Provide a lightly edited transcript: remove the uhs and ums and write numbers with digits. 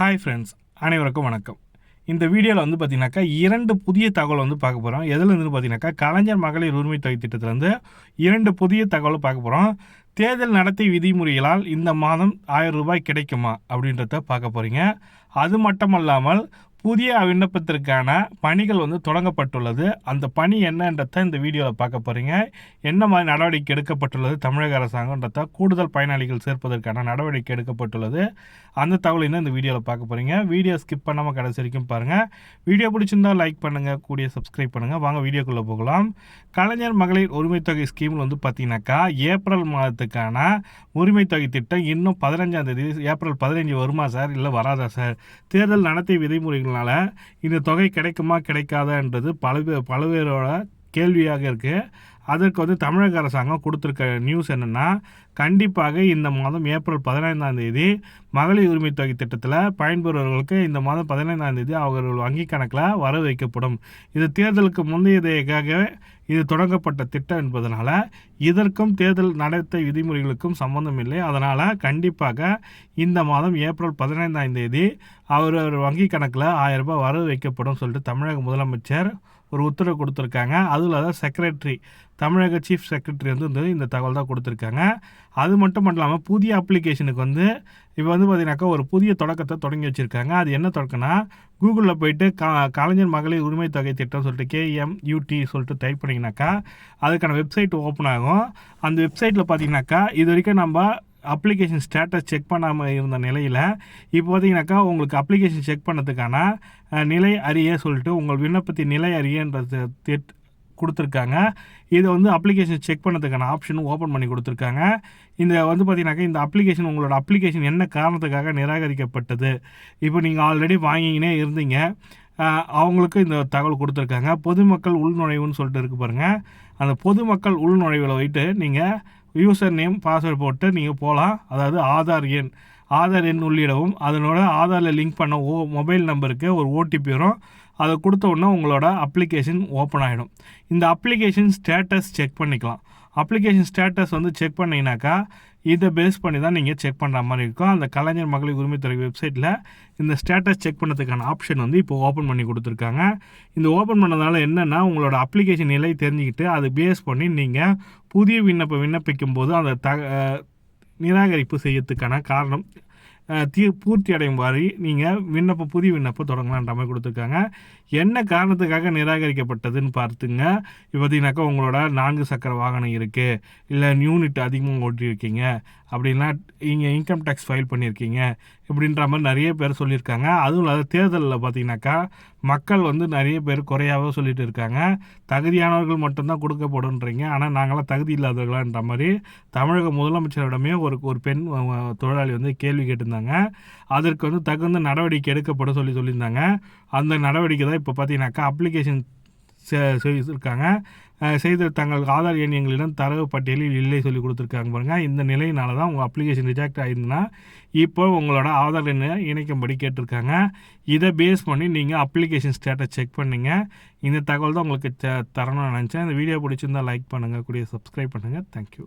Hi friends, அனைவருக்கும் வணக்கம். இந்த வீடியோவில் வந்து பார்த்தீங்கன்னாக்கா 2 புதிய தகவல் வந்து பார்க்க போகிறோம். எதுலேருந்து பார்த்தீங்கன்னாக்கா கலைஞர் மகளிர் உரிமை தொகை திட்டத்திலேருந்து 2 புதிய தகவல் பார்க்க போகிறோம். தேர்தல் நடத்தை விதிமுறைகளால் இந்த மாதம் ரூ. 1000 கிடைக்குமா அப்படின்றத பார்க்க போகிறீங்க. அது மட்டுமல்லாமல் புதிய விண்ணப்பத்திற்கான பணிகள் வந்து தொடங்கப்பட்டுள்ளது. அந்த பணி என்னன்றத இந்த வீடியோவில் பார்க்க போகிறீங்க. என்ன மாதிரி நடவடிக்கை எடுக்கப்பட்டுள்ளது தமிழக அரசாங்கன்றத, கூடுதல் பயனாளிகள் சேர்ப்பதற்கான நடவடிக்கை எடுக்கப்பட்டுள்ளது. அந்த தகவலையும் இந்த வீடியோவில் பார்க்க போகிறீங்க. வீடியோ ஸ்கிப் பண்ணாமல் கடைசி வரைக்கும் பாருங்கள். வீடியோ பிடிச்சிருந்தால் லைக் பண்ணுங்கள், கூடிய சப்ஸ்கிரைப் பண்ணுங்கள். வாங்க வீடியோக்குள்ளே போகலாம். கலைஞர் மகளிர் உரிமை தொகை ஸ்கீமில் வந்து பார்த்தீங்கன்னாக்கா ஏப்ரல் மாதத்துக்கான உரிமை தொகை திட்டம் இன்னும் 15ஆம் தேதி ஏப்ரல் 15 வருமா சார், இல்லை வராதா சார், தேர்தல் நடத்தை விதிமுறைகளால் இந்த தொகை கிடைக்குமா கிடைக்காதான்றது பல்வேறோட கேள்வியாக இருக்குது. அதற்கு வந்து தமிழக அரசாங்கம் கொடுத்துருக்க நியூஸ் என்னென்னா, கண்டிப்பாக இந்த மாதம் ஏப்ரல் 15ஆம் தேதி மகளிர் உரிமை தொகை திட்டத்தில் பயன்பெறுவர்களுக்கு இந்த மாதம் 15ஆம் தேதி அவர்கள் வங்கி கணக்கில் வர வைக்கப்படும். இது தேர்தலுக்கு முந்தையதாக இது தொடங்கப்பட்ட திட்டம் என்பதனால இதற்கும் தேர்தல் நடத்தை விதிமுறைகளுக்கும் சம்பந்தம் இல்லை. அதனால் கண்டிப்பாக இந்த மாதம் ஏப்ரல் 15ஆம் தேதி அவர் வங்கி கணக்கில் ரூ. 1000 வர வைக்கப்படும் சொல்லிட்டு தமிழக முதலமைச்சர் ஒரு உத்தரவு கொடுத்துருக்காங்க. அதில் தான் செக்ரட்டரி, தமிழக சீஃப் செக்ரட்டரி வந்து இந்த தகவல் தான் கொடுத்துருக்காங்க. அது மட்டும் இல்லாமல் புதிய அப்ளிகேஷனுக்கு வந்து இப்போ வந்து பார்த்தீங்கன்னாக்கா ஒரு புதிய தொடக்கத்தை தொடங்கி வச்சுருக்காங்க. அது என்ன தொடக்கம்னா, கூகுளில் போயிட்டு கலைஞர் மகளிர் உரிமை தொகை திட்டம் சொல்லிட்டு KMUT சொல்லிட்டு டைப் பண்ணிங்கனாக்கா அதுக்கான வெப்சைட் ஓப்பன் ஆகும். அந்த வெப்சைட்டில் பார்த்தீங்கன்னாக்கா இது வரைக்கும் நம்ம அப்ளிகேஷன் ஸ்டேட்டஸ் செக் பண்ணாமல் இருந்த நிலையில் இப்போ பார்த்தீங்கன்னாக்கா உங்களுக்கு அப்ளிகேஷன் செக் பண்ணதுக்கான நிலை அறிய சொல்லிட்டு உங்கள் விண்ணப்பத்தின் நிலை அறியன்றது கொடுத்துருக்காங்க. இதை வந்து அப்ளிகேஷன் செக் பண்ணதுக்கான ஆப்ஷனும் ஓப்பன் பண்ணி கொடுத்துருக்காங்க. இந்த வந்து பார்த்தீங்கன்னாக்கா இந்த அப்ளிகேஷன் உங்களோட அப்ளிகேஷன் என்ன காரணத்துக்காக நிராகரிக்கப்பட்டது, இப்போ நீங்கள் ஆல்ரெடி வாங்கினே இருந்தீங்க, அவங்களுக்கு இந்த தகவல் கொடுத்துருக்காங்க. பொதுமக்கள் உள்நுழைவுன்னு சொல்லிட்டு இருக்குது பாருங்கள். அந்த பொதுமக்கள் உள்நுழைவில் போயிட்டு நீங்கள் யூசர் நேம் பாஸ்வேர்டு போட்டு நீங்கள் போகலாம். அதாவது ஆதார் எண் உள்ளிடவும் அதனோட ஆதாரில் லிங்க் பண்ண மொபைல் நம்பருக்கு ஒரு OTP வரும். அதை கொடுத்த உடனே உங்களோட அப்ளிகேஷன் ஓப்பன் ஆகிடும். இந்த அப்ளிகேஷன் ஸ்டேட்டஸ் செக் பண்ணிக்கலாம். அப்ளிகேஷன் ஸ்டேட்டஸ் வந்து செக் பண்ணிங்கனாக்கா இதை பேஸ் பண்ணி தான் நீங்கள் செக் பண்ணுற மாதிரி இருக்கும். அந்த கலைஞர் மகளிர் உரிமை தொகை வெப்சைட்டில் இந்த ஸ்டேட்டஸ் செக் பண்ணதுக்கான ஆப்ஷன் வந்து இப்போ ஓப்பன் பண்ணி கொடுத்துருக்காங்க. இந்த ஓப்பன் பண்ணதுனால என்னென்னா, உங்களோட அப்ளிகேஷன் நிலை தெரிஞ்சுக்கிட்டு அதை பேஸ் பண்ணி நீங்கள் புதிய விண்ணப்பிக்கும் போது அந்த நிராகரிப்பு செய்யறதுக்கான காரணம் பூர்த்தி அடையும் மாதிரி நீங்கள் புதிய விண்ணப்பம் தொடங்கலான்ற மாதிரி கொடுத்துருக்காங்க. என்ன காரணத்துக்காக நிராகரிக்கப்பட்டதுன்னு பார்த்துங்க. இப்போ பார்த்தீங்கன்னாக்கா உங்களோட 4 சக்கர வாகனம் இருக்குது, இல்லை யூனிட் அதிகமாக ஓட்டியிருக்கீங்க, அப்படின்னா நீங்கள் இன்கம் டேக்ஸ் ஃபைல் பண்ணியிருக்கீங்க, இப்படின்ற மாதிரி நிறைய பேர் சொல்லியிருக்காங்க. அதுவும் இல்லாத தேர்தலில் பார்த்தீங்கன்னாக்கா மக்கள் வந்து நிறைய பேர் குறையாகவே சொல்லிட்டு இருக்காங்க. தகுதியானவர்கள் மட்டும்தான் கொடுக்கப்படுன்றீங்க, ஆனால் நாங்களாம் தகுதி இல்லாதவர்களான்ற மாதிரி தமிழக முதலமைச்சரிடமே ஒரு பெண் தொழிலாளி வந்து கேள்வி கேட்டிருந்தாங்க. அதற்கு வந்து தகுந்த நடவடிக்கை எடுக்கப்பட சொல்லியிருந்தாங்க. அந்த நடவடிக்கை தான் இப்போ பார்த்தீங்கன்னாக்கா அப்ளிகேஷன் செய்திருக்காங்க. செய்த தங்கள் ஆதார் எண் எங்களிடம் தரவு பட்டியலில் இல்லை சொல்லி கொடுத்துருக்காங்க பாருங்கள். இந்த நிலையினால தான் உங்கள் அப்ளிகேஷன் ரிஜெக்ட் ஆகிருந்துன்னா இப்போ உங்களோட ஆதார் எண்ணை இணைக்கும்படி கேட்டிருக்காங்க. இதை பேஸ் பண்ணி நீங்கள் அப்ளிகேஷன் ஸ்டேட்டஸ் செக் பண்ணிங்க. இந்த தகவல் தான் உங்களுக்கு தரணும்னு நினச்சேன். இந்த வீடியோ பிடிச்சிருந்தால் லைக் பண்ணுங்கள், கூடிய சப்ஸ்கிரைப் பண்ணுங்கள். தேங்க்யூ.